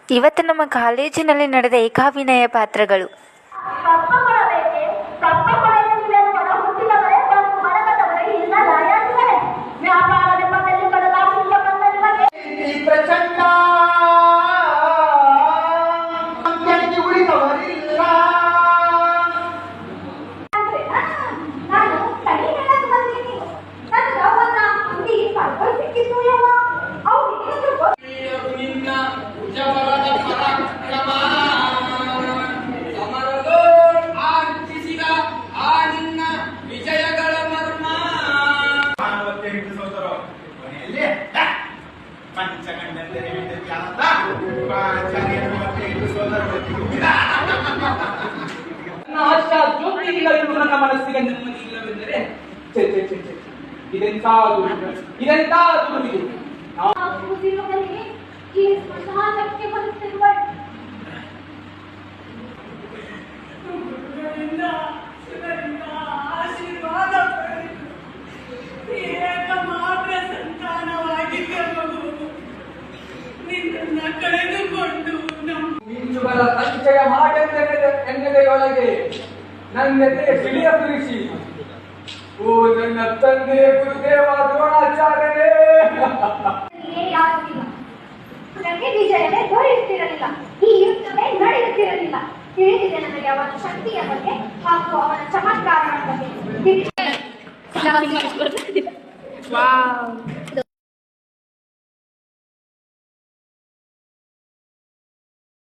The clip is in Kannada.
ಇವತ್ತು ನಮ್ಮ ಕಾಲೇಜಿನಲ್ಲಿ ನಡೆದ ಏಕಾಭಿನಯ ಪಾತ್ರಗಳು. ನನ್ನ ಮನಸ್ಸಿಗೆ ನೆಮ್ಮದಿ ಇಲ್ಲವೆಂದರೆ ಇದೆಂತ ಆಶೀರ್ವಾದ ಮಾತ್ರ ಸಂತಾನವಾಗಿದ್ದರು ನಿನ್ನನ್ನು ಕಳೆದುಕೊಂಡು ಮಿಂಚುಗಳ ಸಂಚಯ ಎನ್ನೆದೆಯೊಳಗೆ ನನ್ನೆದೆಯ ಬಿಳಿಯ ತುರಿಸಿ ಓ ನನ್ನ ತಂದೆ ಗುರುದೇವ ದ್ರೋಣಾಚಾರ್ಯರೇ. ನನಗೆ ವಿಜಯವೇ ದೊರೆಯುತ್ತಿರಲಿಲ್ಲ, ಈ ಯುದ್ಧವೇ ನಡೆಯುತ್ತಿರಲಿಲ್ಲ. ತಿಳಿದಿದೆ ನನಗೆ ಅವನ ಶಕ್ತಿಯ ಬಗ್ಗೆ ಹಾಗೂ ಅವನ ಚಮತ್ಕಾರಗಳ ಬಗ್ಗೆ.